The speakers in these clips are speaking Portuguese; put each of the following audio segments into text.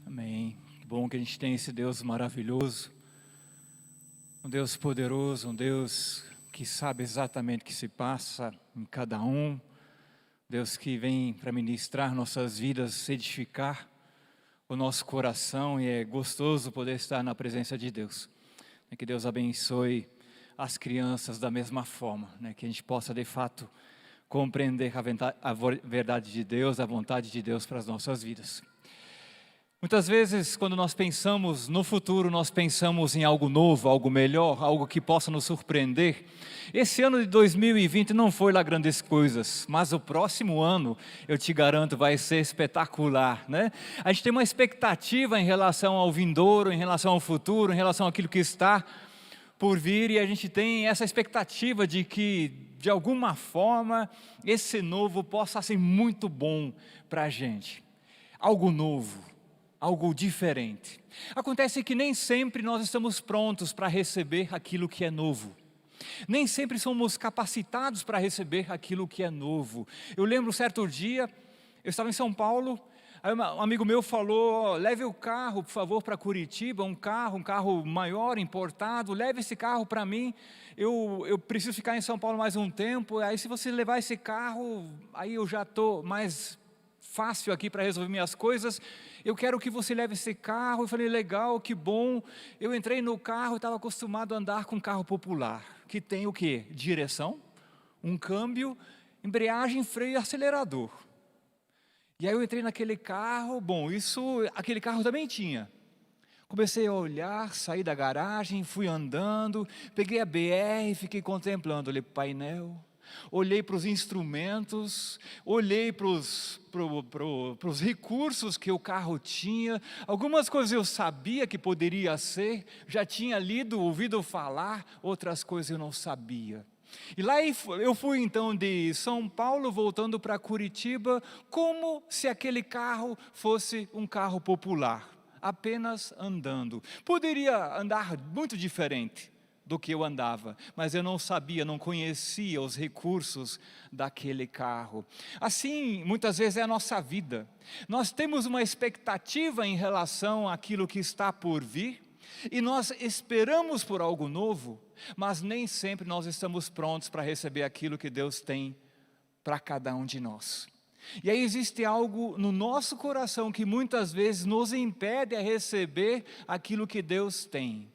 Amém. Que bom que a gente tem esse Deus maravilhoso, um Deus poderoso, um Deus que sabe exatamente o que se passa em cada um, Deus que vem para ministrar nossas vidas, edificar o nosso coração, e é gostoso poder estar na presença de Deus. Que Deus abençoe as crianças da mesma forma, que a gente possa de fato compreender a verdade de Deus, a vontade de Deus para as nossas vidas. Muitas vezes, quando nós pensamos no futuro, nós pensamos em algo novo, algo melhor, algo que possa nos surpreender. Esse ano de 2020 não foi lá grandes coisas, mas o próximo ano, eu te garanto, vai ser espetacular, né? A gente tem uma expectativa em relação ao vindouro, em relação ao futuro, em relação àquilo que está por vir, e a gente tem essa expectativa de que, de alguma forma, esse novo possa ser muito bom para a gente. Algo novo. Algo diferente. Acontece que nem sempre nós estamos prontos para receber aquilo que é novo. Nem sempre somos capacitados para receber aquilo que é novo. Eu lembro certo dia, eu estava em São Paulo, aí um amigo meu falou: leve o carro, por favor, para Curitiba, um carro maior, importado, leve esse carro para mim, eu preciso ficar em São Paulo mais um tempo, aí se você levar esse carro, aí eu já estou mais fácil aqui para resolver minhas coisas, eu quero que você leve esse carro. Eu falei: legal, que bom. Eu entrei no carro, estava acostumado a andar com carro popular, que tem o quê? Direção, um câmbio, embreagem, freio e acelerador. E aí eu entrei naquele carro, aquele carro também tinha. Comecei a olhar, saí da garagem, fui andando, peguei a BR, fiquei contemplando, olhei para o painel, olhei para os instrumentos, olhei para os recursos que o carro tinha. Algumas coisas eu sabia que poderia ser, já tinha lido, ouvido falar, outras coisas eu não sabia. E lá eu fui então de São Paulo voltando para Curitiba, como se aquele carro fosse um carro popular, apenas andando. Poderia andar muito diferente do que eu andava, mas eu não sabia, não conhecia os recursos daquele carro. Assim, muitas vezes é a nossa vida. Nós temos uma expectativa em relação àquilo que está por vir, e nós esperamos por algo novo, mas nem sempre nós estamos prontos para receber aquilo que Deus tem para cada um de nós. E aí existe algo no nosso coração que muitas vezes nos impede a receber aquilo que Deus tem.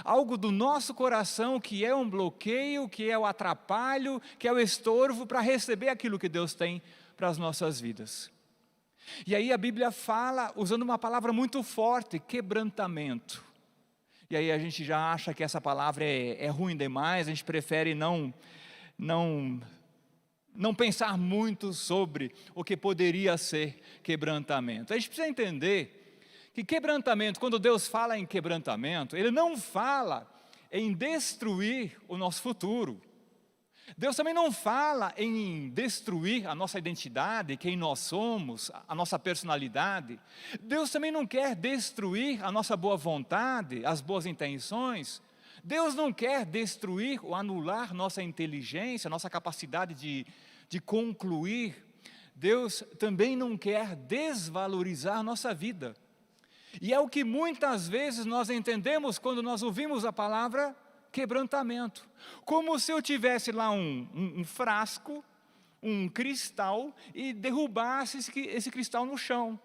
Algo do nosso coração que é um bloqueio, que é o atrapalho, que é o estorvo para receber aquilo que Deus tem para as nossas vidas. E aí a Bíblia fala, usando uma palavra muito forte, quebrantamento. E aí a gente já acha que essa palavra é ruim demais, a gente prefere não pensar muito sobre o que poderia ser quebrantamento. A gente precisa entender que quebrantamento, quando Deus fala em quebrantamento, Ele não fala em destruir o nosso futuro. Deus também não fala em destruir a nossa identidade, quem nós somos, a nossa personalidade. Deus também não quer destruir a nossa boa vontade, as boas intenções. Deus não quer destruir ou anular nossa inteligência, nossa capacidade de concluir. Deus também não quer desvalorizar nossa vida. E é o que muitas vezes nós entendemos quando nós ouvimos a palavra quebrantamento. Como se eu tivesse lá um frasco, um cristal, e derrubasse esse cristal no chão.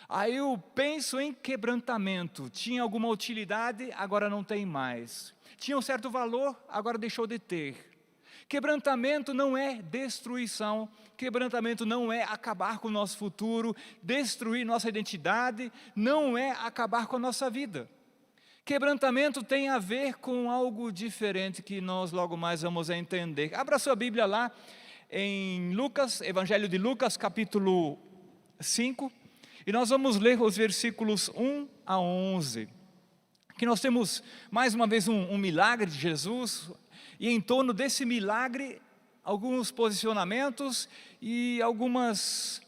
Aí eu penso em quebrantamento. Tinha alguma utilidade, agora não tem mais. Tinha um certo valor, agora deixou de ter. Quebrantamento não é destruição, quebrantamento não é acabar com o nosso futuro, destruir nossa identidade, não é acabar com a nossa vida. Quebrantamento tem a ver com algo diferente que nós logo mais vamos entender. Abra sua Bíblia lá em Lucas, Evangelho de Lucas, capítulo 5, e nós vamos ler os versículos 1 a 11. Aqui nós temos mais uma vez um milagre de Jesus, e em torno desse milagre, alguns posicionamentos e algumas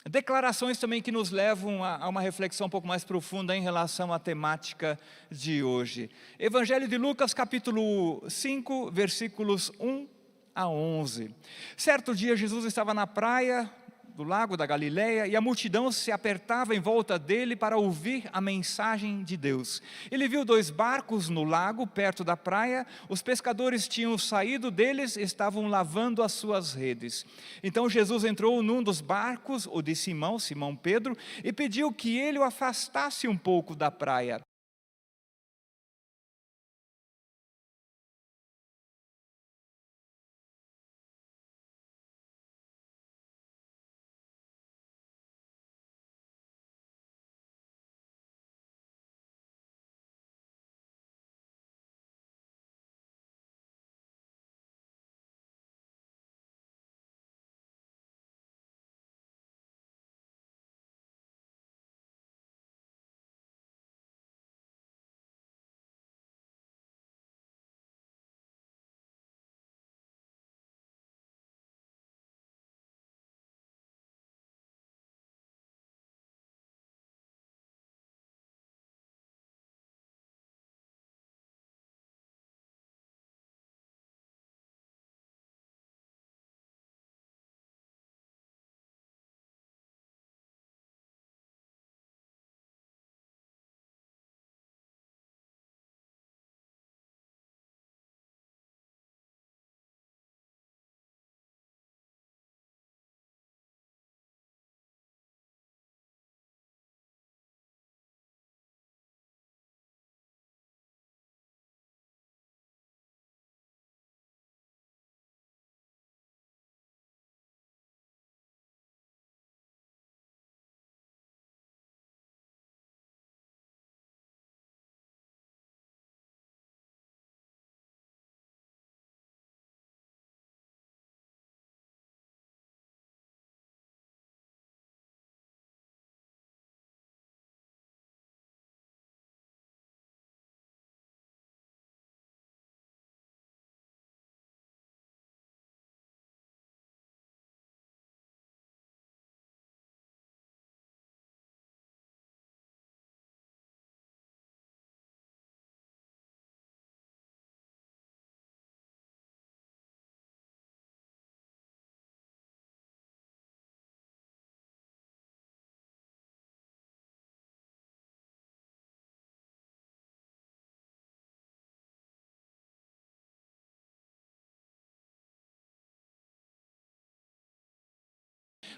declarações também que nos levam a uma reflexão um pouco mais profunda em relação à temática de hoje. Evangelho de Lucas, capítulo 5, versículos 1 a 11. Certo dia Jesus estava na praia do lago da Galileia, e a multidão se apertava em volta dele para ouvir a mensagem de Deus. Ele viu 2 barcos no lago, perto da praia. Os pescadores tinham saído deles e estavam lavando as suas redes. Então Jesus entrou num dos barcos, o de Simão, Simão Pedro, e pediu que ele o afastasse um pouco da praia.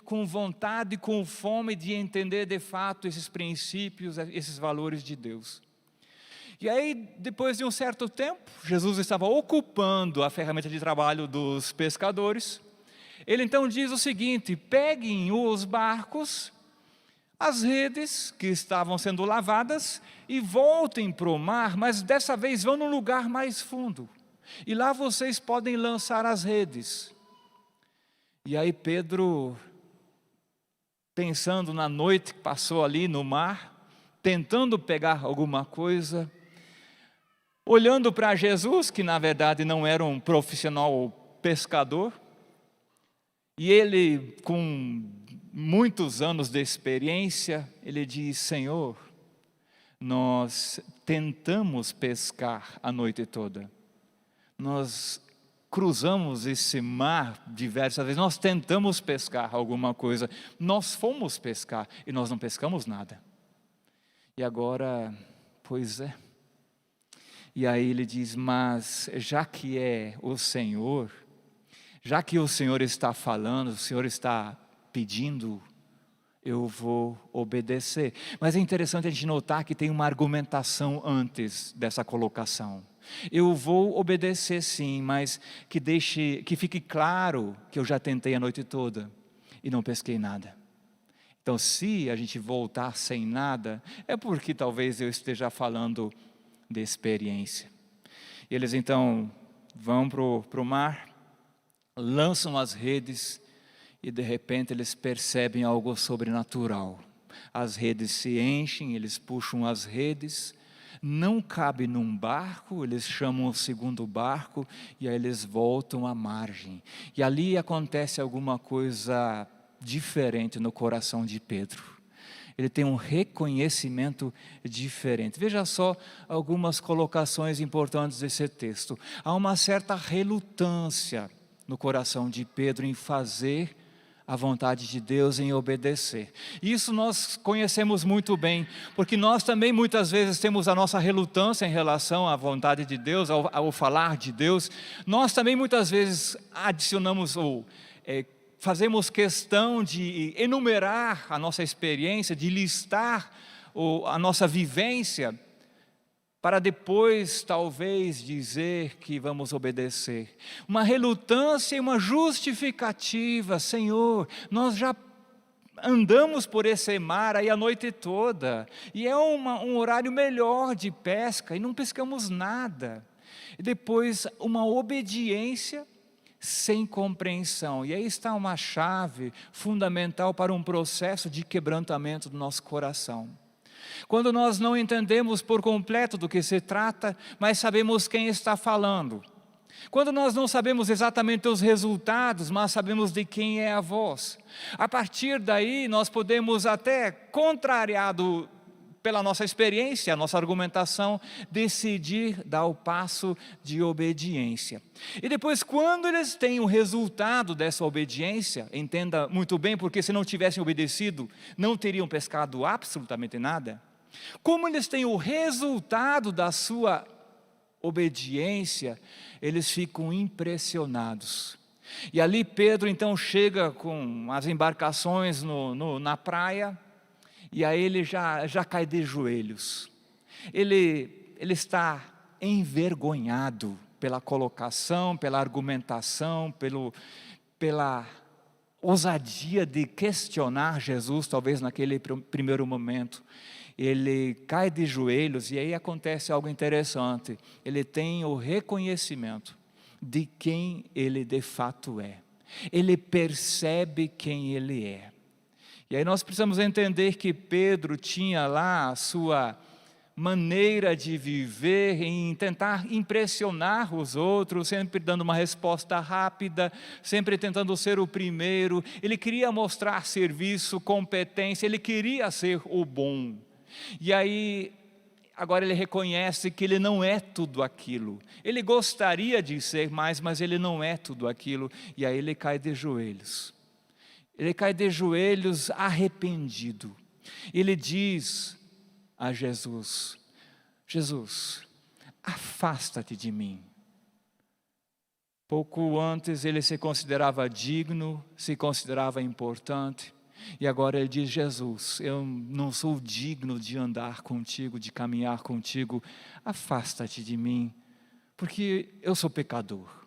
Com vontade, com fome de entender de fato esses princípios, esses valores de Deus. E aí, depois de um certo tempo, Jesus estava ocupando a ferramenta de trabalho dos pescadores. Ele então diz o seguinte: peguem os barcos, as redes que estavam sendo lavadas, e voltem para o mar, mas dessa vez vão num lugar mais fundo. E lá vocês podem lançar as redes. E aí Pedro, pensando na noite que passou ali no mar, tentando pegar alguma coisa, olhando para Jesus, que na verdade não era um profissional pescador, e ele com muitos anos de experiência, ele diz: Senhor, nós tentamos pescar a noite toda, nós cruzamos esse mar diversas vezes, nós tentamos pescar alguma coisa, nós fomos pescar e nós não pescamos nada. E agora, pois é. E aí ele diz: mas já que é o Senhor, já que o Senhor está falando, o Senhor está pedindo, eu vou obedecer. Mas é interessante a gente notar que tem uma argumentação antes dessa colocação. Eu vou obedecer sim, mas que fique claro que eu já tentei a noite toda e não pesquei nada. Então, se a gente voltar sem nada, é porque talvez eu esteja falando de experiência. E eles então vão para o mar, lançam as redes e de repente eles percebem algo sobrenatural. As redes se enchem, eles puxam as redes, não cabe num barco, eles chamam o segundo barco e aí eles voltam à margem. E ali acontece alguma coisa diferente no coração de Pedro. Ele tem um reconhecimento diferente. Veja só algumas colocações importantes desse texto. Há uma certa relutância no coração de Pedro em fazer a vontade de Deus, em obedecer. Isso nós conhecemos muito bem, porque nós também muitas vezes temos a nossa relutância em relação à vontade de Deus, ao falar de Deus. Nós também muitas vezes adicionamos ou fazemos questão de enumerar a nossa experiência, de listar a nossa vivência, para depois talvez dizer que vamos obedecer. Uma relutância e uma justificativa: Senhor, nós já andamos por esse mar aí a noite toda, e é um horário melhor de pesca, e não pescamos nada. E depois uma obediência sem compreensão. E aí está uma chave fundamental para um processo de quebrantamento do nosso coração. Quando nós não entendemos por completo do que se trata, mas sabemos quem está falando. Quando nós não sabemos exatamente os resultados, mas sabemos de quem é a voz. A partir daí, nós podemos até, contrariado pela nossa experiência, a nossa argumentação, decidir dar o passo de obediência. E depois, quando eles têm o resultado dessa obediência, entenda muito bem, porque se não tivessem obedecido, não teriam pescado absolutamente nada. Como eles têm o resultado da sua obediência, eles ficam impressionados. E ali Pedro então chega com as embarcações na praia, e aí ele já cai de joelhos. Ele está envergonhado pela colocação, pela argumentação, pela ousadia de questionar Jesus, talvez naquele primeiro momento. Ele cai de joelhos e aí acontece algo interessante. Ele tem o reconhecimento de quem ele de fato é. Ele percebe quem ele é. E aí nós precisamos entender que Pedro tinha lá a sua maneira de viver, em tentar impressionar os outros, sempre dando uma resposta rápida, sempre tentando ser o primeiro. Ele queria mostrar serviço, competência, ele queria ser o bom. E aí, agora ele reconhece que ele não é tudo aquilo. Ele gostaria de ser mais, mas ele não é tudo aquilo. E aí ele cai de joelhos. Ele cai de joelhos arrependido. Ele diz a Jesus: Jesus, afasta-te de mim. Pouco antes ele se considerava digno, se considerava importante. E agora ele diz: Jesus, eu não sou digno de andar contigo, de caminhar contigo. Afasta-te de mim, porque eu sou pecador.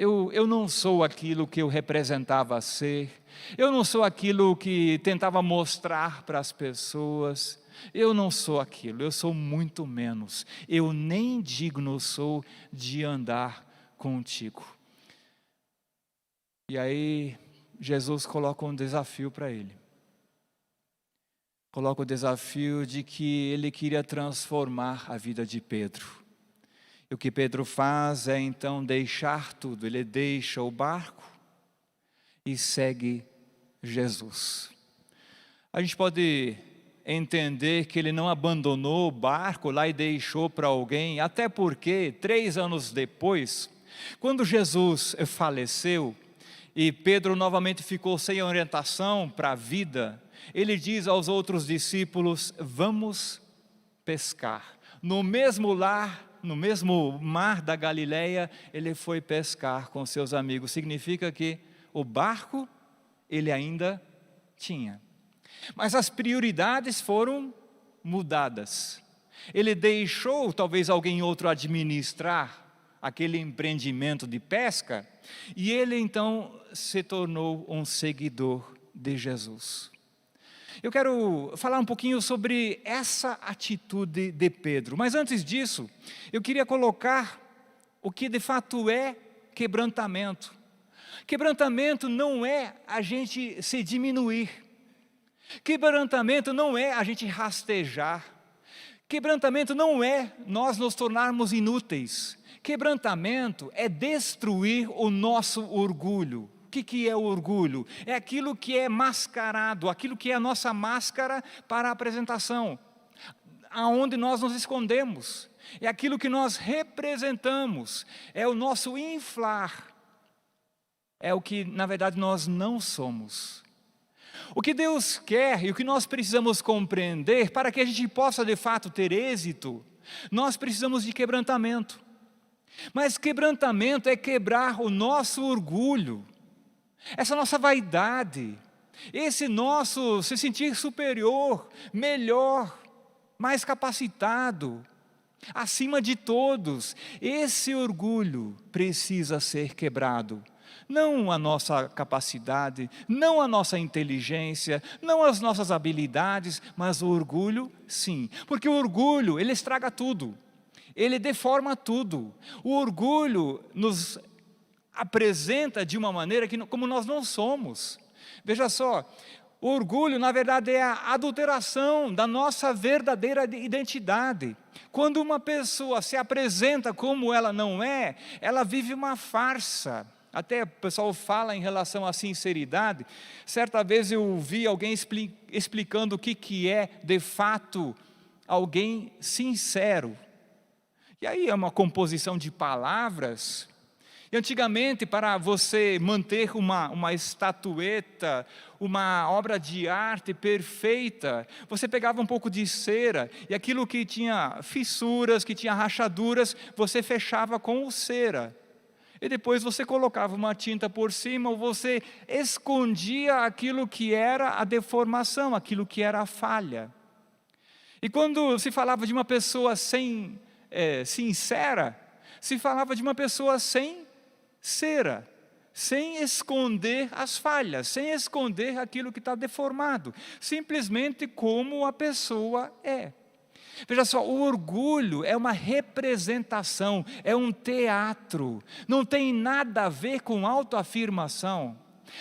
Eu não sou aquilo que eu representava ser. Eu não sou aquilo que tentava mostrar para as pessoas. Eu não sou aquilo, eu sou muito menos. Eu nem digno sou de andar contigo. E aí Jesus coloca um desafio para ele. Coloca o desafio de que ele queria transformar a vida de Pedro. E o que Pedro faz é então deixar tudo. Ele deixa o barco e segue Jesus. A gente pode entender que ele não abandonou o barco lá e deixou para alguém, até porque 3 anos depois, quando Jesus faleceu e Pedro novamente ficou sem orientação para a vida, ele diz aos outros discípulos: vamos pescar. No mesmo mar da Galileia, ele foi pescar com seus amigos. Significa que o barco ele ainda tinha. Mas as prioridades foram mudadas. Ele deixou talvez alguém outro administrar aquele empreendimento de pesca, e ele então se tornou um seguidor de Jesus. Eu quero falar um pouquinho sobre essa atitude de Pedro, mas antes disso, eu queria colocar o que de fato é quebrantamento. Quebrantamento não é a gente se diminuir. Quebrantamento não é a gente rastejar. Quebrantamento não é nós nos tornarmos inúteis. Quebrantamento é destruir o nosso orgulho. O que é o orgulho? É aquilo que é mascarado, aquilo que é a nossa máscara para a apresentação, aonde nós nos escondemos. É aquilo que nós representamos, é o nosso inflar. é o que na verdade nós não somos. O que Deus quer e o que nós precisamos compreender para que a gente possa de fato ter êxito, nós precisamos de quebrantamento. Mas quebrantamento é quebrar o nosso orgulho, essa nossa vaidade, esse nosso se sentir superior, melhor, mais capacitado, acima de todos. Esse orgulho precisa ser quebrado. Não a nossa capacidade, não a nossa inteligência, não as nossas habilidades, mas o orgulho sim. Porque o orgulho, ele estraga tudo, ele deforma tudo. O orgulho nos apresenta de uma maneira como nós não somos. Veja só, o orgulho na verdade é a adulteração da nossa verdadeira identidade. Quando uma pessoa se apresenta como ela não é, ela vive uma farsa. Até o pessoal fala em relação à sinceridade. Certa vez eu vi alguém explicando o que é de fato alguém sincero. E aí é uma composição de palavras. E antigamente, para você manter uma estatueta, uma obra de arte perfeita, você pegava um pouco de cera, e aquilo que tinha fissuras, que tinha rachaduras, você fechava com cera. E depois você colocava uma tinta por cima, ou você escondia aquilo que era a deformação, aquilo que era a falha. E quando se falava de uma pessoa sincera, se falava de uma pessoa sem cera, sem esconder as falhas, sem esconder aquilo que está deformado, simplesmente como a pessoa é. Veja só, o orgulho é uma representação, é um teatro, não tem nada a ver com autoafirmação.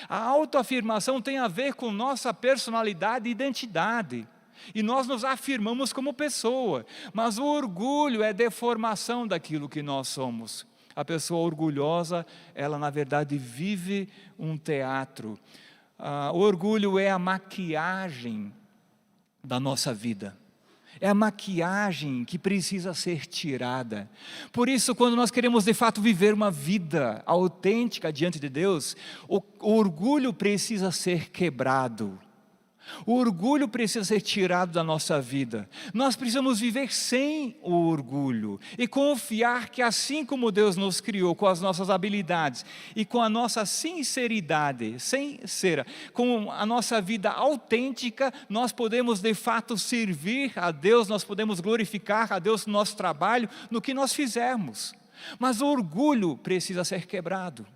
A autoafirmação tem a ver com nossa personalidade e identidade, e nós nos afirmamos como pessoa, mas o orgulho é deformação daquilo que nós somos. A pessoa orgulhosa, ela na verdade vive um teatro. O orgulho é a maquiagem da nossa vida. É a maquiagem que precisa ser tirada. Por isso, quando nós queremos de fato viver uma vida autêntica diante de Deus, o orgulho precisa ser quebrado. O orgulho precisa ser tirado da nossa vida. Nós precisamos viver sem o orgulho e confiar que assim como Deus nos criou com as nossas habilidades e com a nossa sinceridade, sincera, com a nossa vida autêntica, nós podemos de fato servir a Deus, nós podemos glorificar a Deus no nosso trabalho, no que nós fizermos. Mas o orgulho precisa ser quebrado.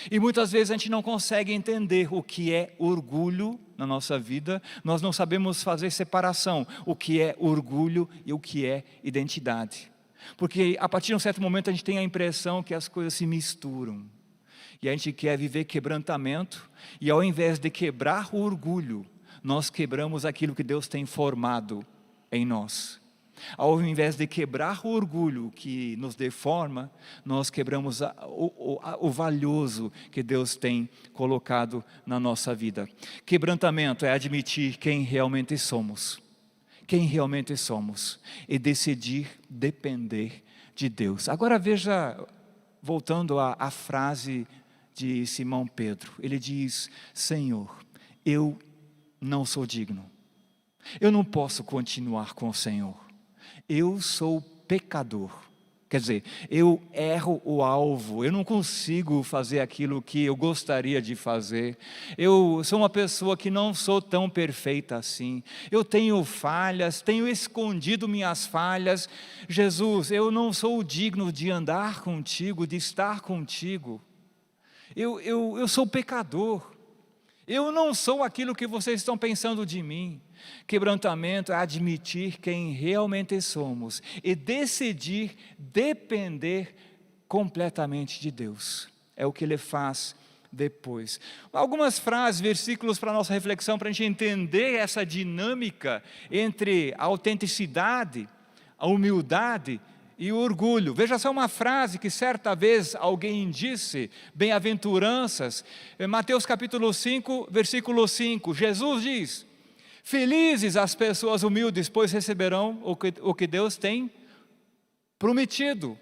E muitas vezes a gente não consegue entender o que é orgulho na nossa vida, nós não sabemos fazer separação, o que é orgulho e o que é identidade. Porque a partir de um certo momento a gente tem a impressão que as coisas se misturam. E a gente quer viver quebrantamento, e ao invés de quebrar o orgulho, nós quebramos aquilo que Deus tem formado em nós. Ao invés de quebrar o orgulho que nos deforma, nós quebramos o valioso que Deus tem colocado na nossa vida. Quebrantamento é admitir quem realmente somos. Quem realmente somos. E decidir depender de Deus. Agora veja, voltando à frase de Simão Pedro. Ele diz: Senhor, eu não sou digno. Eu não posso continuar com o Senhor. Eu sou pecador, quer dizer, eu erro o alvo, eu não consigo fazer aquilo que eu gostaria de fazer, eu sou uma pessoa que não sou tão perfeita assim, eu tenho falhas, tenho escondido minhas falhas. Jesus, eu não sou digno de andar contigo, de estar contigo, eu sou pecador, eu não sou aquilo que vocês estão pensando de mim. Quebrantamento é admitir quem realmente somos e decidir depender completamente de Deus. É o que Ele faz depois. Algumas frases, versículos para a nossa reflexão, para a gente entender essa dinâmica entre a autenticidade, a humildade e o orgulho. Veja só uma frase que certa vez alguém disse, bem-aventuranças, em Mateus capítulo 5, versículo 5, Jesus diz: felizes as pessoas humildes, pois receberão o que Deus tem prometido.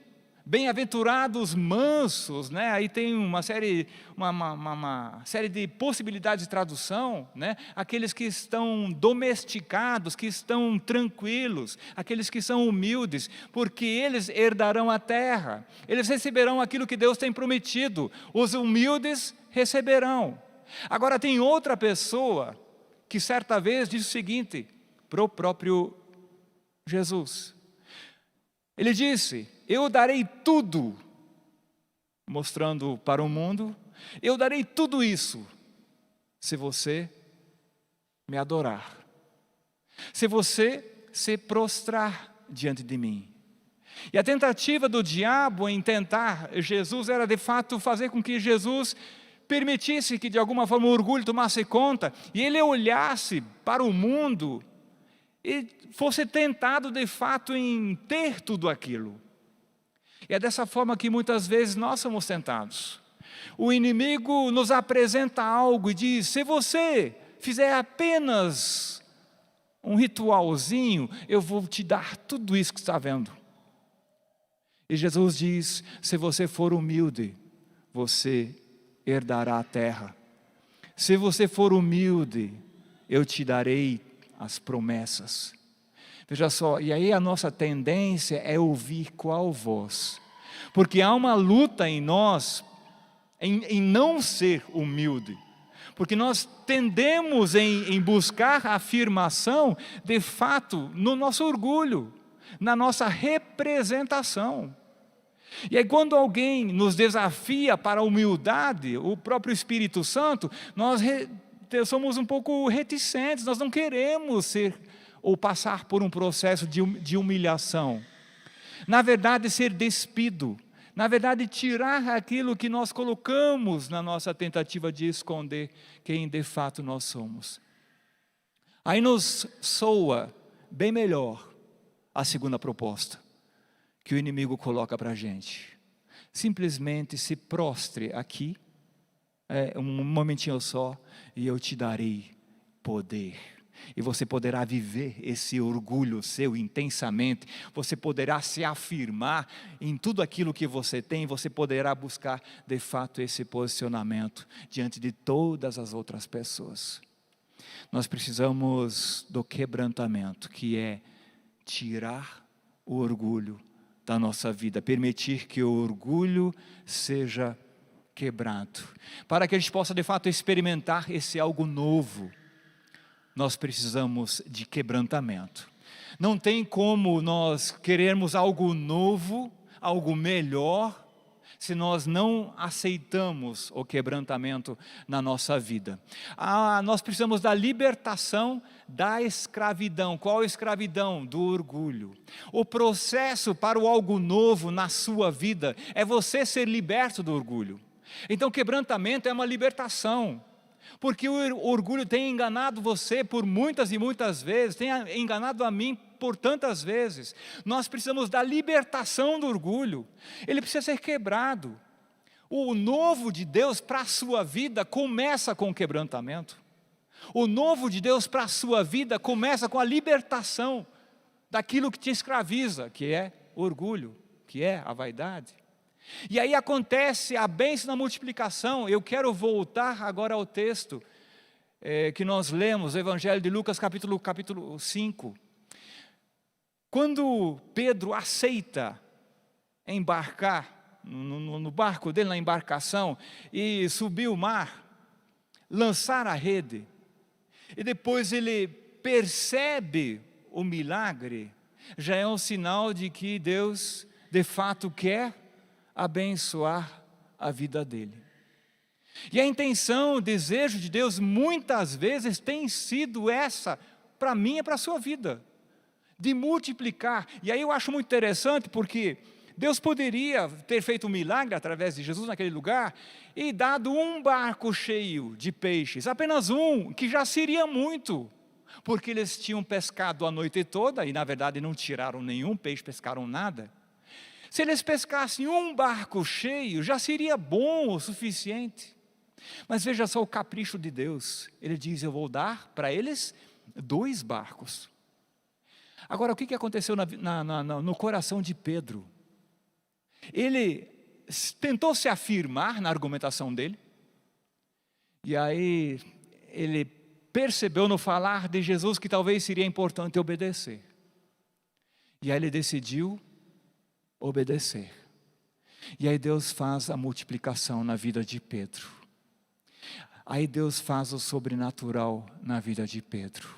Bem-aventurados mansos, né? Aí tem uma série de possibilidades de tradução, né? Aqueles que estão domesticados, que estão tranquilos, aqueles que são humildes, porque eles herdarão a terra, eles receberão aquilo que Deus tem prometido, os humildes receberão. Agora tem outra pessoa que certa vez disse o seguinte para o próprio Jesus. Ele disse: eu darei tudo, mostrando para o mundo, eu darei tudo isso, se você me adorar, se você se prostrar diante de mim. E a tentativa do diabo em tentar Jesus era de fato fazer com que Jesus permitisse que de alguma forma o orgulho tomasse conta, e ele olhasse para o mundo e fosse tentado de fato em ter tudo aquilo. E é dessa forma que muitas vezes nós somos tentados. O inimigo nos apresenta algo e diz: se você fizer apenas um ritualzinho, eu vou te dar tudo isso que está vendo. E Jesus diz: se você for humilde, você herdará a terra. Se você for humilde, eu te darei as promessas. Veja só, e aí a nossa tendência é ouvir qual voz? Porque há uma luta em nós, em não ser humilde. Porque nós tendemos em buscar a afirmação, de fato, no nosso orgulho, na nossa representação. E aí quando alguém nos desafia para a humildade, o próprio Espírito Santo, nós somos um pouco reticentes, nós não queremos ser ou passar por um processo de humilhação. Na verdade, ser despido, na verdade, tirar aquilo que nós colocamos na nossa tentativa de esconder quem de fato nós somos. Aí nos soa bem melhor a segunda proposta que o inimigo coloca para a gente. Simplesmente se prostre aqui, um momentinho só, e eu te darei poder. E você poderá viver esse orgulho seu intensamente, você poderá se afirmar em tudo aquilo que você tem, você poderá buscar de fato esse posicionamento diante de todas as outras pessoas. Nós precisamos do quebrantamento, que é tirar o orgulho da nossa vida, permitir que o orgulho seja quebrado, para que a gente possa de fato experimentar esse algo novo. Nós precisamos de quebrantamento. Não tem como nós querermos algo novo, algo melhor, se nós não aceitamos o quebrantamento na nossa vida. Nós precisamos da libertação da escravidão. Qual a escravidão? Do orgulho. O processo para o algo novo na sua vida é você ser liberto do orgulho. Então quebrantamento é uma libertação. Porque o orgulho tem enganado você por muitas e muitas vezes, tem enganado a mim por tantas vezes. Nós precisamos da libertação do orgulho, ele precisa ser quebrado. O novo de Deus para a sua vida começa com o quebrantamento. O novo de Deus para a sua vida começa com a libertação daquilo que te escraviza, que é o orgulho, que é a vaidade. E aí acontece a bênção da multiplicação. Eu quero voltar agora ao texto que nós lemos, o Evangelho de Lucas, capítulo 5. Quando Pedro aceita embarcar no barco dele, na embarcação, e subir o mar, lançar a rede, e depois ele percebe o milagre, já é um sinal de que Deus de fato quer abençoar a vida dele. E a intenção, o desejo de Deus muitas vezes tem sido essa, para mim e para a sua vida, de multiplicar. E aí eu acho muito interessante porque Deus poderia ter feito um milagre através de Jesus naquele lugar e dado um barco cheio de peixes, apenas um, que já seria muito, porque eles tinham pescado a noite toda e na verdade não tiraram nenhum peixe, pescaram nada. Se eles pescassem um barco cheio, já seria bom o suficiente. Mas veja só o capricho de Deus. Ele diz: eu vou dar para eles 2 barcos. Agora, o que aconteceu no coração de Pedro? Ele tentou se afirmar na argumentação dele, e aí ele percebeu no falar de Jesus que talvez seria importante obedecer. E aí ele decidiu obedecer. E aí Deus faz a multiplicação na vida de Pedro. Aí Deus faz o sobrenatural na vida de Pedro.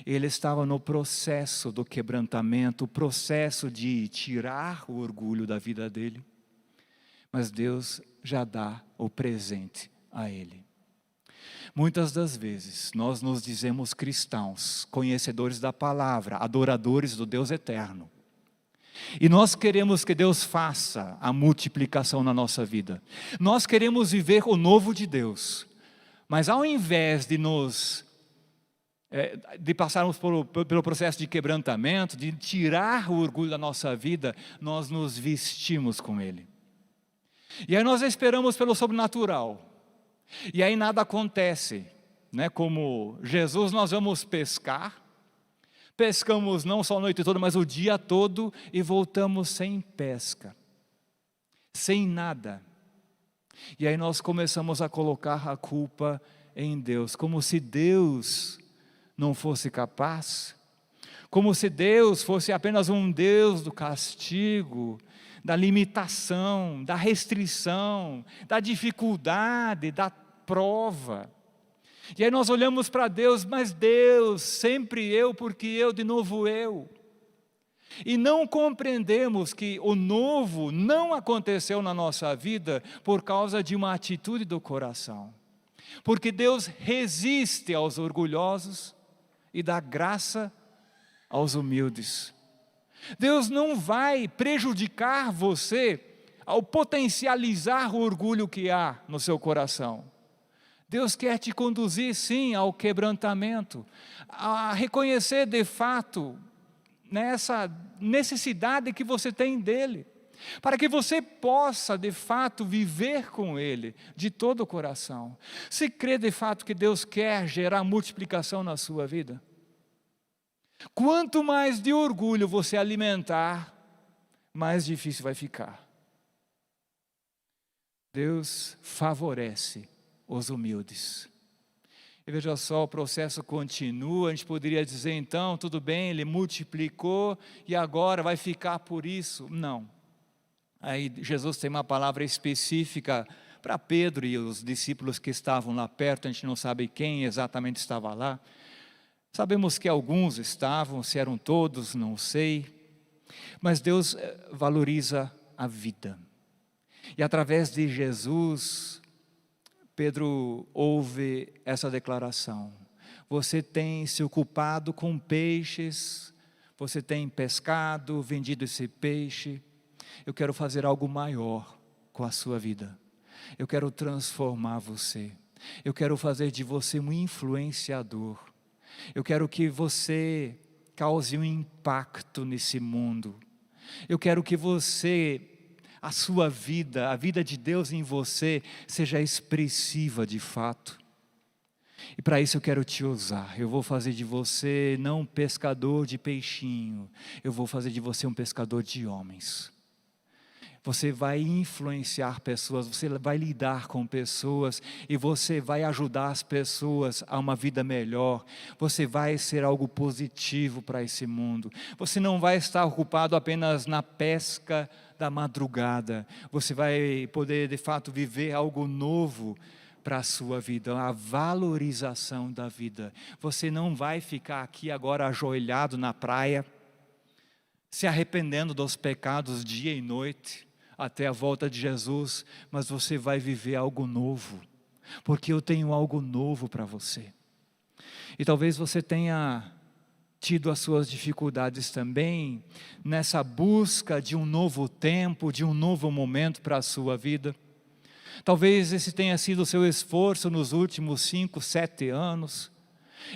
Ele estava no processo do quebrantamento, o processo de tirar o orgulho da vida dele. Mas Deus já dá o presente a ele. Muitas das vezes nós nos dizemos cristãos, conhecedores da palavra, adoradores do Deus eterno. E nós queremos que Deus faça a multiplicação na nossa vida. Nós queremos viver o novo de Deus. Mas ao invés de passarmos pelo processo de quebrantamento, de tirar o orgulho da nossa vida, nós nos vestimos com Ele. E aí nós esperamos pelo sobrenatural. E aí nada acontece, né? Como Jesus, nós vamos pescar. Pescamos não só a noite toda, mas o dia todo, e voltamos sem pesca, sem nada. E aí nós começamos a colocar a culpa em Deus, como se Deus não fosse capaz, como se Deus fosse apenas um Deus do castigo, da limitação, da restrição, da dificuldade, da prova. E aí nós olhamos para Deus, mas Deus, sempre eu, porque eu, de novo eu. E não compreendemos que o novo não aconteceu na nossa vida por causa de uma atitude do coração. Porque Deus resiste aos orgulhosos e dá graça aos humildes. Deus não vai prejudicar você ao potencializar o orgulho que há no seu coração. Deus quer te conduzir sim ao quebrantamento, a reconhecer de fato nessa necessidade que você tem dEle, para que você possa de fato viver com Ele de todo o coração. Se crê de fato que Deus quer gerar multiplicação na sua vida, quanto mais de orgulho você alimentar, mais difícil vai ficar. Deus favorece os humildes. E veja só, o processo continua. A gente poderia dizer então, tudo bem, Ele multiplicou e agora vai ficar por isso. Não. Aí Jesus tem uma palavra específica para Pedro e os discípulos que estavam lá perto. A gente não sabe quem exatamente estava lá. Sabemos que alguns estavam, se eram todos, não sei. Mas Deus valoriza a vida. E através de Jesus, Pedro ouve essa declaração: você tem se ocupado com peixes, você tem pescado, vendido esse peixe. Eu quero fazer algo maior com a sua vida. Eu quero transformar você. Eu quero fazer de você um influenciador. Eu quero que você cause um impacto nesse mundo. Eu quero que a sua vida, a vida de Deus em você, seja expressiva de fato. E para isso eu quero te usar. Eu vou fazer de você não um pescador de peixinho, eu vou fazer de você um pescador de homens. Você vai influenciar pessoas, você vai lidar com pessoas e você vai ajudar as pessoas a uma vida melhor. Você vai ser algo positivo para esse mundo. Você não vai estar ocupado apenas na pesca da madrugada. Você vai poder de fato viver algo novo para a sua vida, a valorização da vida. Você não vai ficar aqui agora ajoelhado na praia, se arrependendo dos pecados dia e noite, até a volta de Jesus, mas você vai viver algo novo, porque eu tenho algo novo para você. E talvez você tenha tido as suas dificuldades também, nessa busca de um novo tempo, de um novo momento para a sua vida. Talvez esse tenha sido o seu esforço nos últimos 5, 7 anos,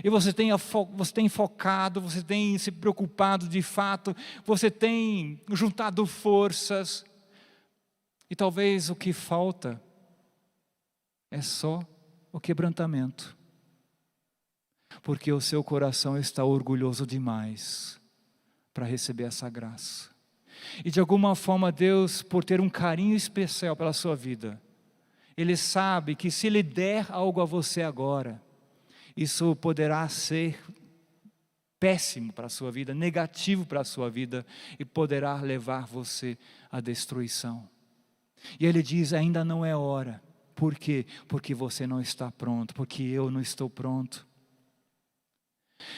e você tem focado, você tem se preocupado de fato, você tem juntado forças, e talvez o que falta é só o quebrantamento, porque o seu coração está orgulhoso demais para receber essa graça. E de alguma forma Deus, por ter um carinho especial pela sua vida, Ele sabe que se Ele der algo a você agora, isso poderá ser péssimo para a sua vida, negativo para a sua vida, e poderá levar você à destruição. E Ele diz, ainda não é hora. Por quê? Porque você não está pronto, porque eu não estou pronto.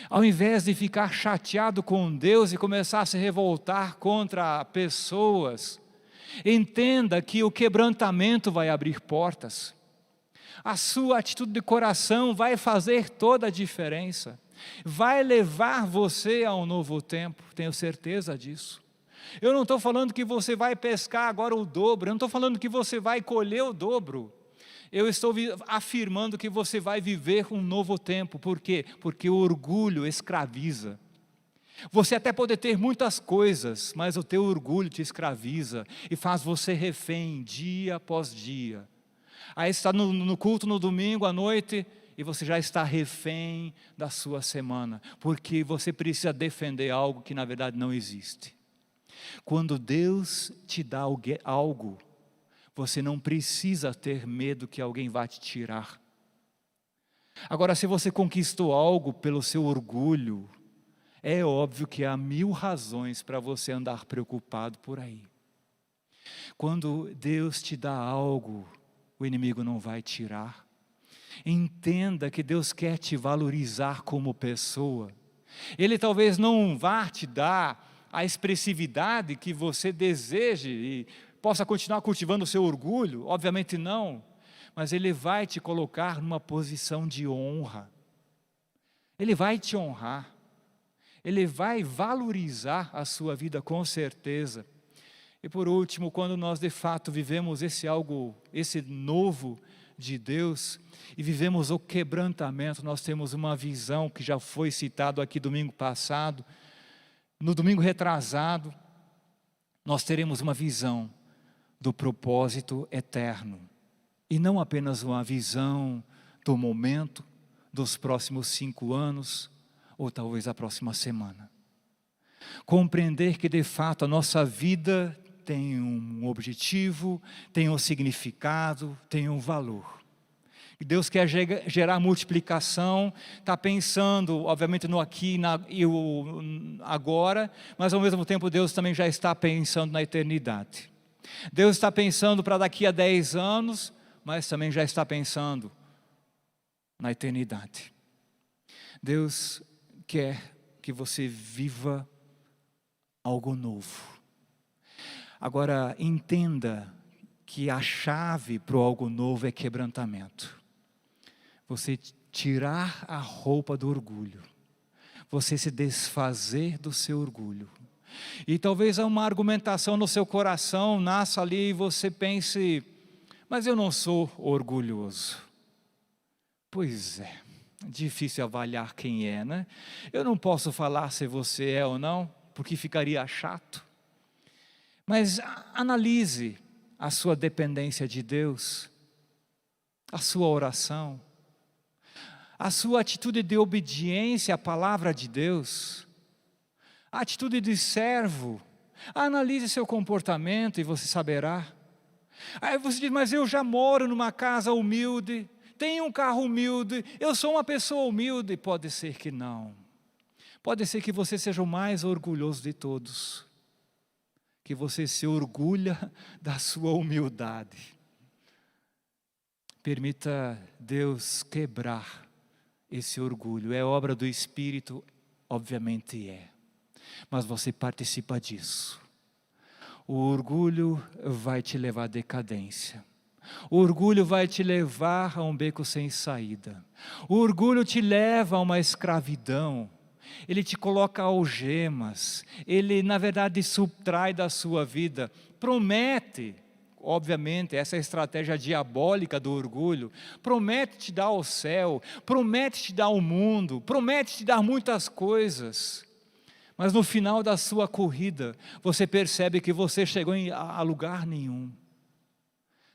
Ao invés de ficar chateado com Deus e começar a se revoltar contra pessoas, entenda que o quebrantamento vai abrir portas. A sua atitude de coração vai fazer toda a diferença. Vai levar você a um novo tempo, tenho certeza disso. Eu não estou falando que você vai pescar agora o dobro, eu não estou falando que você vai colher o dobro. Eu estou afirmando que você vai viver um novo tempo. Por quê? Porque o orgulho escraviza. Você até pode ter muitas coisas, mas o teu orgulho te escraviza e faz você refém dia após dia. Aí está no culto no domingo à noite e você já está refém da sua semana, porque você precisa defender algo que na verdade não existe. Quando Deus te dá algo, você não precisa ter medo que alguém vá te tirar. Agora, se você conquistou algo pelo seu orgulho, é óbvio que há 1000 razões para você andar preocupado por aí. Quando Deus te dá algo, o inimigo não vai tirar. Entenda que Deus quer te valorizar como pessoa. Ele talvez não vá te dar a expressividade que você deseje e possa continuar cultivando o seu orgulho, obviamente não, mas Ele vai te colocar numa posição de honra. Ele vai te honrar. Ele vai valorizar a sua vida com certeza. E por último, quando nós de fato vivemos esse novo de Deus e vivemos o quebrantamento, nós temos uma visão que já foi citado aqui domingo passado, no domingo retrasado, nós teremos uma visão do propósito eterno e não apenas uma visão do momento, dos próximos 5 anos ou talvez a próxima semana. Compreender que de fato a nossa vida tem um objetivo, tem um significado, tem um valor. E Deus quer gerar multiplicação, está pensando, obviamente, no aqui e o agora, mas ao mesmo tempo Deus também já está pensando na eternidade. Deus está pensando para daqui a 10 anos, mas também já está pensando na eternidade. Deus quer que você viva algo novo. Agora, entenda que a chave para o algo novo é quebrantamento. Você tirar a roupa do orgulho. Você se desfazer do seu orgulho. E talvez uma argumentação no seu coração nasça ali e você pense, mas eu não sou orgulhoso. Pois é, difícil avaliar quem é, né? Eu não posso falar se você é ou não, porque ficaria chato. Mas analise a sua dependência de Deus, a sua oração, a sua atitude de obediência à palavra de Deus, a atitude de servo. Analise seu comportamento e você saberá. Aí você diz, mas eu já moro numa casa humilde, tenho um carro humilde, eu sou uma pessoa humilde. Pode ser que não. Pode ser que você seja o mais orgulhoso de todos. Que você se orgulha da sua humildade. Permita Deus quebrar esse orgulho. É obra do Espírito, obviamente é. Mas você participa disso. O orgulho vai te levar à decadência. O orgulho vai te levar a um beco sem saída. O orgulho te leva a uma escravidão. Ele te coloca algemas. Ele, na verdade, subtrai da sua vida. Promete, obviamente, essa é a estratégia diabólica do orgulho. Promete te dar o céu. Promete te dar o mundo. Promete te dar muitas coisas. Mas no final da sua corrida, você percebe que você chegou a lugar nenhum.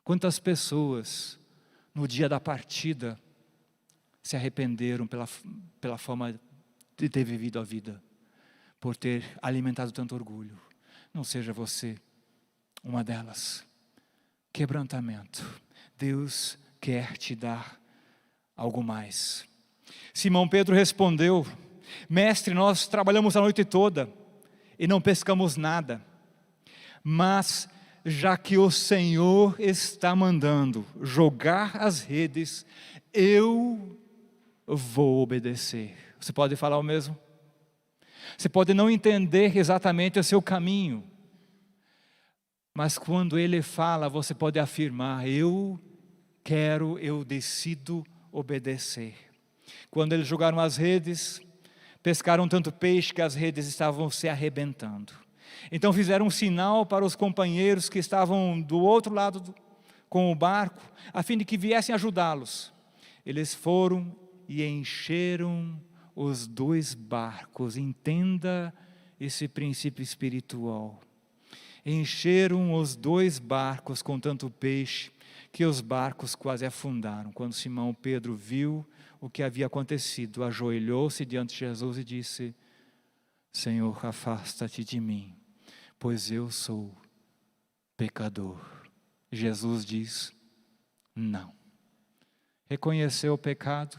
Quantas pessoas, no dia da partida, se arrependeram pela forma de ter vivido a vida, por ter alimentado tanto orgulho. não seja você uma delas. Quebrantamento. Deus quer te dar algo mais. Simão Pedro respondeu: Mestre, nós trabalhamos a noite toda e não pescamos nada, mas já que o Senhor está mandando jogar as redes, eu vou obedecer. Você pode falar o mesmo? Você pode não entender exatamente o seu caminho, mas quando Ele fala, você pode afirmar: eu decido obedecer. Quando eles jogaram as redes, pescaram tanto peixe que as redes estavam se arrebentando. Então fizeram um sinal para os companheiros que estavam do outro lado com o barco, a fim de que viessem ajudá-los. Eles foram e encheram os 2 barcos. Entenda esse princípio espiritual. Encheram os 2 barcos com tanto peixe que os barcos quase afundaram. Quando Simão Pedro viu o que havia acontecido, ajoelhou-se diante de Jesus e disse: Senhor, afasta-te de mim, pois eu sou pecador. Jesus diz: não. Reconheceu o pecado,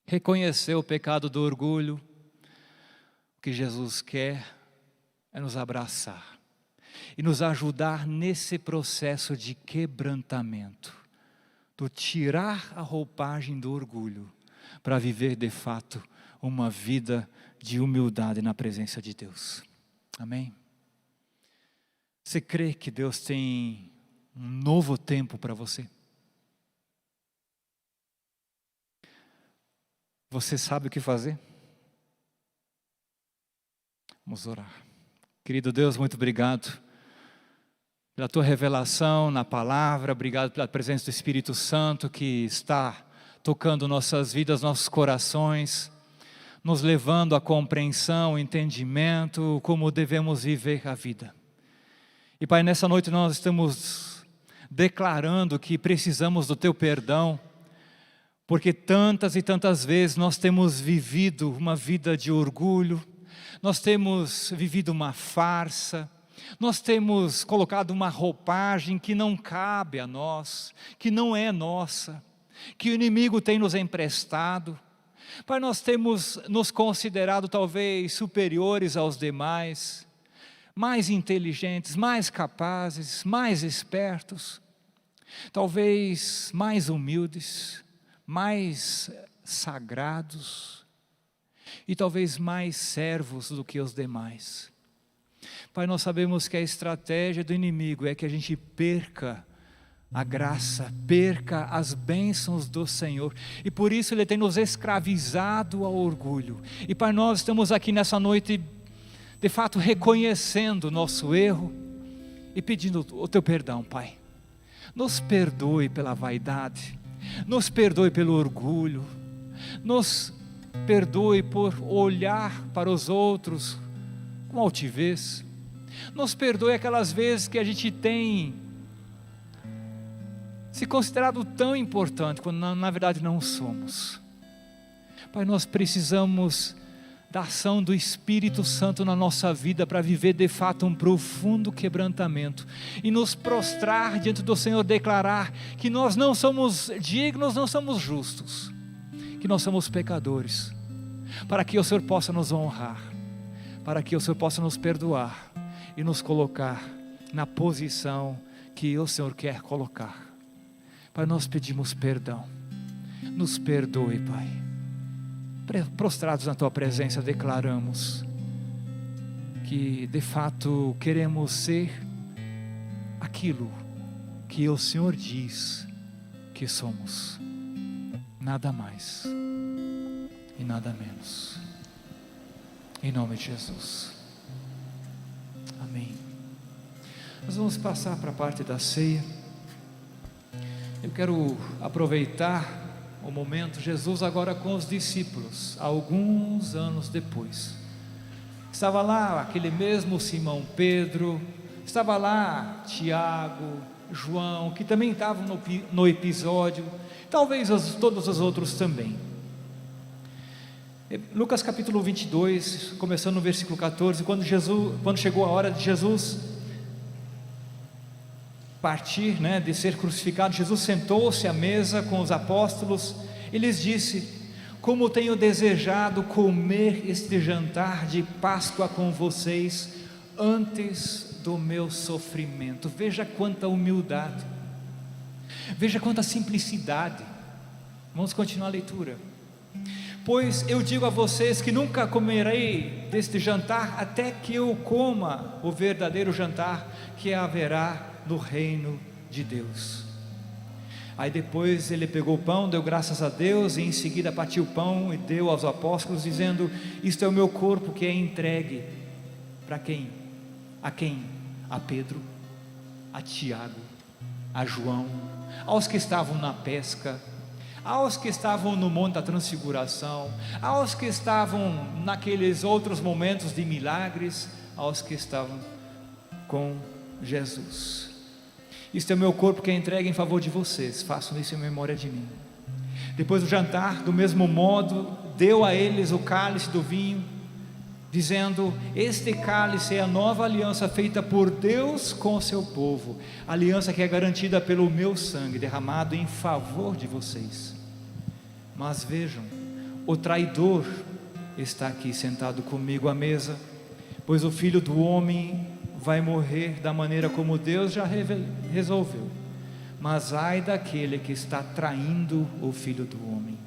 reconheceu o pecado do orgulho. O que Jesus quer é nos abraçar e nos ajudar nesse processo de quebrantamento, do tirar a roupagem do orgulho, para viver de fato uma vida de humildade na presença de Deus. Amém? Você crê que Deus tem um novo tempo para você? Você sabe o que fazer? Vamos orar. Querido Deus, muito obrigado pela Tua revelação na palavra, obrigado pela presença do Espírito Santo que está tocando nossas vidas, nossos corações, nos levando à compreensão, entendimento, como devemos viver a vida. E Pai, nessa noite nós estamos declarando que precisamos do Teu perdão, porque tantas e tantas vezes nós temos vivido uma vida de orgulho, nós temos vivido uma farsa, nós temos colocado uma roupagem que não cabe a nós, que não é nossa, que o inimigo tem nos emprestado. Pai, nós temos nos considerado talvez superiores aos demais, mais inteligentes, mais capazes, mais espertos, talvez mais humildes, mais sagrados e talvez mais servos do que os demais. Pai, nós sabemos que a estratégia do inimigo é que a gente perca a graça, perca as bênçãos do Senhor, e por isso Ele tem nos escravizado ao orgulho. E Pai, nós estamos aqui nessa noite, de fato reconhecendo o nosso erro e pedindo o Teu perdão, Pai. Nos perdoe pela vaidade, nos perdoe pelo orgulho, nos perdoe por olhar para os outros com altivez, nos perdoe aquelas vezes que a gente tem se considerado tão importante, quando na verdade não somos. Pai, nós precisamos da ação do Espírito Santo na nossa vida, para viver de fato um profundo quebrantamento, e nos prostrar diante do Senhor, declarar que nós não somos dignos, não somos justos, que nós somos pecadores, para que o Senhor possa nos honrar, para que o Senhor possa nos perdoar, e nos colocar na posição que o Senhor quer colocar. Pai, nós pedimos perdão, nos perdoe, Pai. Prostrados na Tua presença, declaramos que de fato queremos ser aquilo que o Senhor diz que somos, nada mais e nada menos, em nome de Jesus, amém. Nós vamos passar para a parte da ceia. Eu quero aproveitar o momento, Jesus agora com os discípulos, alguns anos depois. Estava lá aquele mesmo Simão Pedro, estava lá Tiago, João, que também estavam no episódio, talvez todos os outros também. Lucas capítulo 22, começando no versículo 14, quando chegou a hora de Jesus partir, de ser crucificado, Jesus sentou-se à mesa com os apóstolos e lhes disse: como tenho desejado comer este jantar de Páscoa com vocês antes do meu sofrimento. Veja quanta humildade, veja quanta simplicidade. Vamos continuar a leitura. Pois eu digo a vocês que nunca comerei deste jantar até que eu coma o verdadeiro jantar que haverá no reino de Deus. Aí depois ele pegou o pão, deu graças a Deus e em seguida partiu o pão e deu aos apóstolos, dizendo: isto é o meu corpo que é entregue. Para quem? A quem? A Pedro, a Tiago, a João, aos que estavam na pesca, aos que estavam no Monte da Transfiguração, aos que estavam naqueles outros momentos de milagres, aos que estavam com Jesus. Isto é o meu corpo que é entregue em favor de vocês, façam isso em memória de mim. Depois do jantar, do mesmo modo, deu a eles o cálice do vinho, dizendo: este cálice é a nova aliança feita por Deus com o seu povo, aliança que é garantida pelo meu sangue, derramado em favor de vocês. Mas vejam, o traidor está aqui sentado comigo à mesa, pois o Filho do Homem vai morrer da maneira como Deus já resolveu, mas ai daquele que está traindo o Filho do Homem.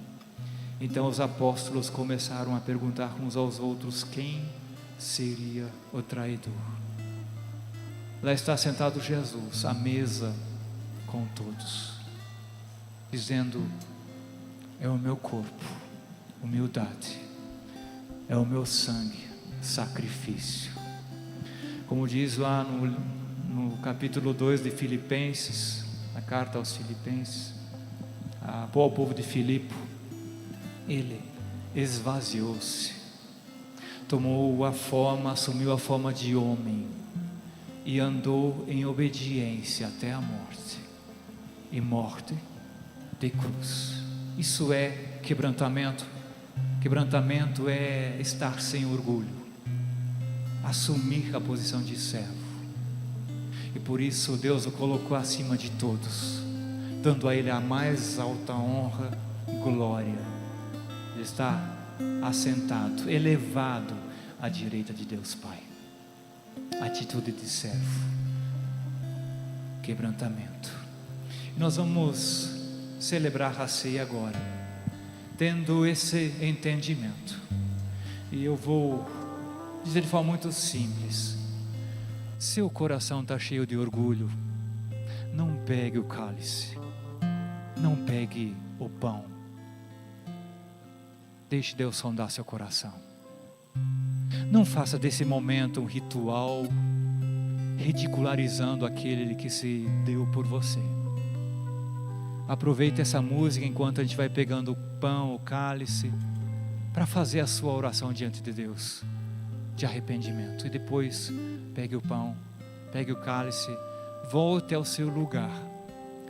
Então os apóstolos começaram a perguntar uns aos outros quem seria o traidor. Lá está sentado Jesus à mesa com todos, dizendo: é o meu corpo, humildade, é o meu sangue, sacrifício. Como diz lá no capítulo 2 de Filipenses, a carta aos Filipenses, ao povo de Filipe, ele esvaziou-se, tomou a forma, assumiu a forma de homem e andou em obediência até a morte, e morte de cruz. Isso é quebrantamento. Quebrantamento é estar sem orgulho, assumir a posição de servo, e por isso Deus o colocou acima de todos, dando a Ele a mais alta honra e glória. Ele está assentado, elevado à direita de Deus Pai. Atitude de servo, quebrantamento. E nós vamos celebrar a ceia agora, tendo esse entendimento, e eu vou dizer de forma muito simples: seu coração está cheio de orgulho, não pegue o cálice, não pegue o pão, deixe Deus sondar seu coração. Não faça desse momento um ritual, ridicularizando aquele que se deu por você. Aproveite essa música enquanto a gente vai pegando o pão, o cálice, para fazer a sua oração diante de Deus, de arrependimento. E depois pegue o pão, pegue o cálice, volte ao seu lugar,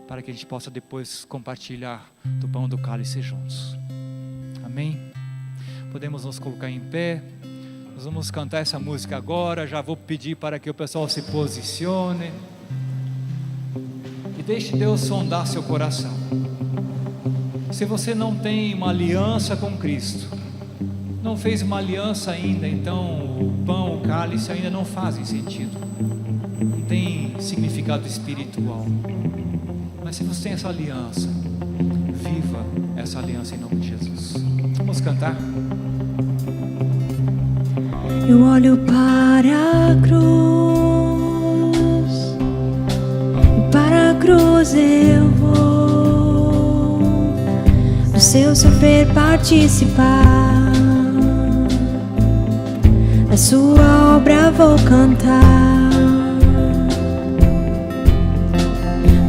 para que a gente possa depois compartilhar do pão e do cálice juntos. Amém? Podemos nos colocar em pé. Nós vamos cantar essa música agora. Já vou pedir para que o pessoal se posicione e deixe Deus sondar seu coração. Se você não tem uma aliança com Cristo, não fez uma aliança ainda, então o pão, o cálice ainda não fazem sentido, não tem significado espiritual. Mas se você tem essa aliança, viva essa aliança em nome de Jesus. Vamos cantar? Eu olho para a cruz, e para a cruz eu vou, do seu sofrer participar, a sua obra vou cantar.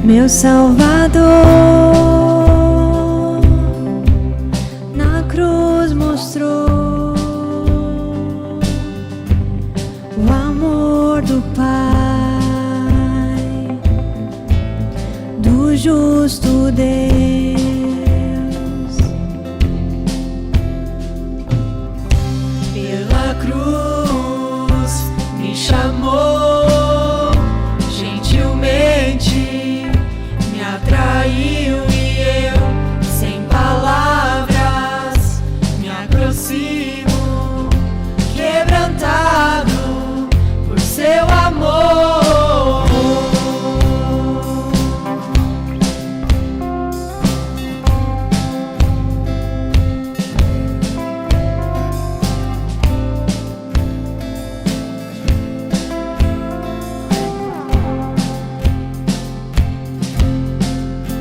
Meu Salvador na cruz mostrou o amor do Pai, do justo Deus. cruz me chamou, gentilmente me atraiu e eu, sem palavras, me aproximo, quebrantado por seu amor.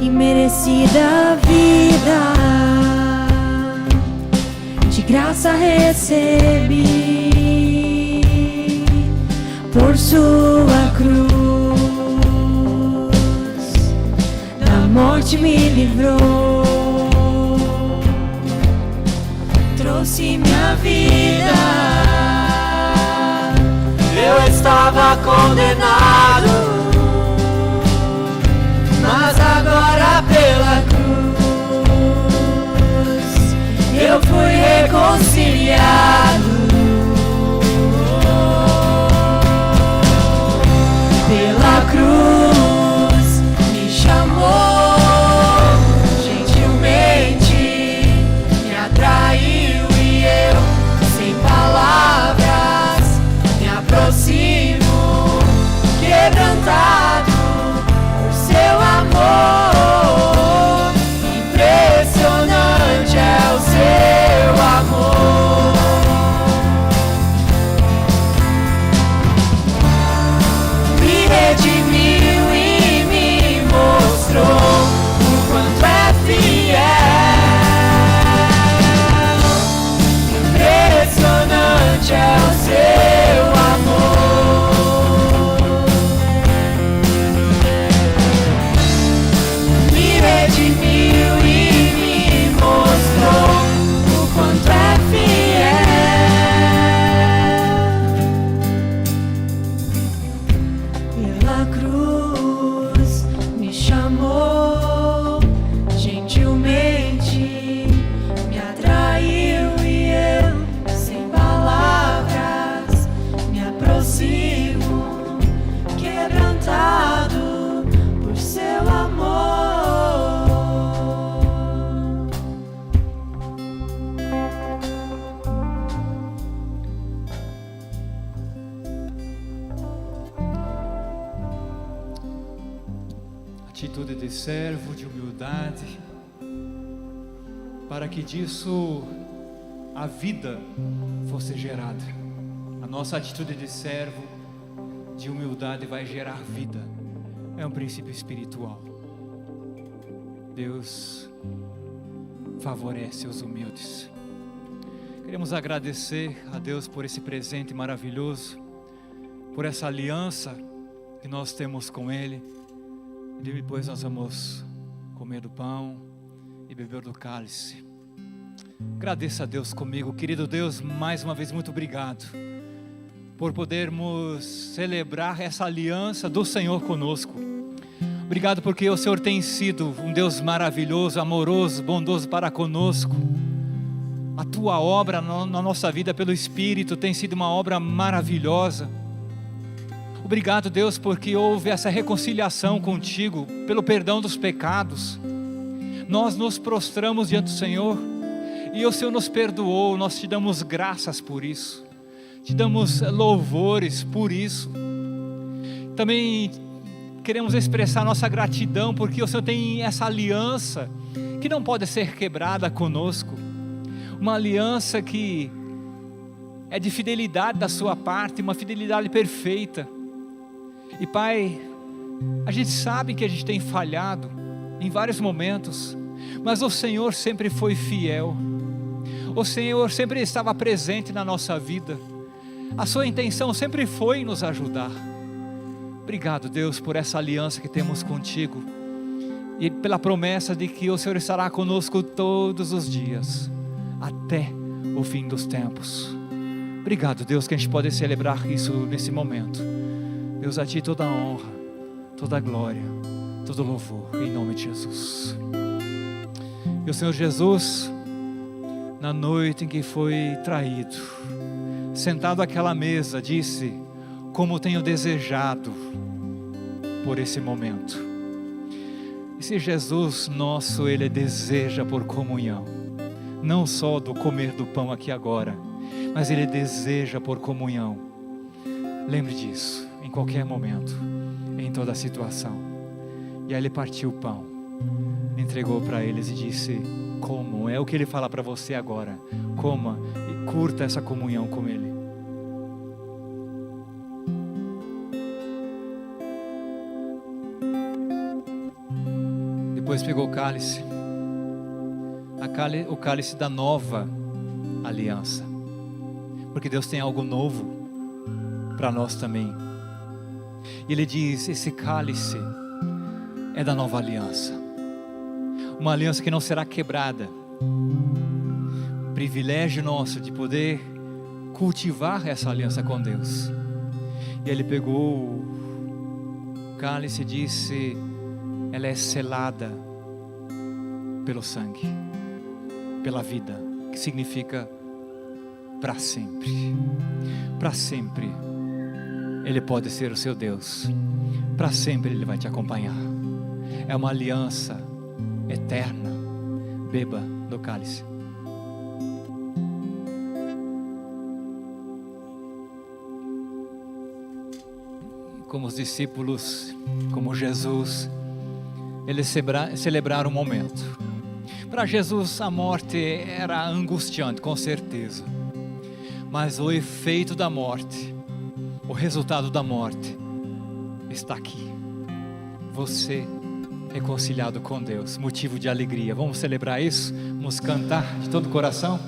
Imerecida vida, de graça recebi, por sua cruz, da morte me livrou, trouxe minha vida. Eu estava condenado, mas agora pela cruz eu fui reconciliado. Pela cruz me chamou, gentilmente me atraiu e eu, sem palavras, me aproximo, quebrantado por seu amor. Impressionante é o seu amor. Me redimiu e me mostrou o quanto é fiel. Impressionante é o seu amor. Me redimiu e me mostrou o quanto é fiel. Pela cruz me chamou, gentilmente me atraiu e eu, sem palavras, me aproximo, quebrantado por seu amor. Atitude de servo, de humildade, para que disso a vida fosse gerada. A nossa atitude de servo, de humildade, vai gerar vida. É um princípio espiritual. Deus favorece os humildes. Queremos agradecer a Deus por esse presente maravilhoso, por essa aliança que nós temos com Ele. E depois nós vamos comer do pão e beber do cálice. Agradeça a Deus comigo. Querido Deus, mais uma vez muito obrigado por podermos celebrar essa aliança do Senhor conosco. Obrigado porque o Senhor tem sido um Deus maravilhoso, amoroso, bondoso para conosco. A Tua obra na nossa vida pelo Espírito tem sido uma obra maravilhosa. Obrigado, Deus, porque houve essa reconciliação contigo, pelo perdão dos pecados. Nós nos prostramos diante do Senhor e o Senhor nos perdoou. Nós te damos graças por isso, te damos louvores por isso. Também queremos expressar nossa gratidão porque o Senhor tem essa aliança que não pode ser quebrada conosco. Uma aliança que é de fidelidade da sua parte, uma fidelidade perfeita. E Pai, a gente sabe que a gente tem falhado em vários momentos, mas o Senhor sempre foi fiel. O Senhor sempre estava presente na nossa vida. A sua intenção sempre foi nos ajudar. Obrigado, Deus, por essa aliança que temos contigo e pela promessa de que o Senhor estará conosco todos os dias, até o fim dos tempos. Obrigado, Deus, que a gente pode celebrar isso nesse momento. Deus, a Ti toda a honra, toda a glória, todo o louvor, em nome de Jesus. E o Senhor Jesus, na noite em que foi traído, sentado àquela mesa, disse: como tenho desejado por esse momento. Esse Jesus nosso, Ele deseja por comunhão, não só do comer do pão aqui agora, mas Ele deseja por comunhão. Lembre disso, em qualquer momento, em toda situação. E aí Ele partiu o pão, entregou para eles e disse: comam. É o que Ele fala para você agora: coma e curta essa comunhão com Ele. Depois pegou o cálice, o cálice da nova aliança, porque Deus tem algo novo para nós também. E Ele diz: esse cálice é da nova aliança, uma aliança que não será quebrada. Privilégio nosso de poder cultivar essa aliança com Deus. E Ele pegou o cálice e disse: ela é selada pelo sangue, pela vida, que significa para sempre. Para sempre Ele pode ser o seu Deus, para sempre Ele vai te acompanhar. É uma aliança eterna. Beba do cálice. Como os discípulos, como Jesus, eles celebraram um momento. Para Jesus a morte era angustiante, com certeza. Mas o efeito da morte, o resultado da morte, está aqui. Você reconciliado com Deus, motivo de alegria. Vamos celebrar isso? Vamos cantar de todo o coração?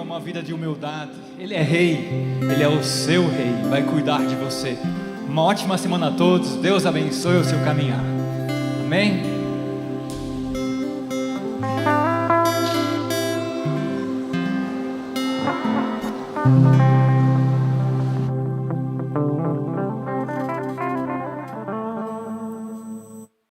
uma vida de humildade. Ele é rei, Ele é o seu rei, vai cuidar de você. Uma ótima semana a todos, Deus abençoe o seu caminhar. Amém?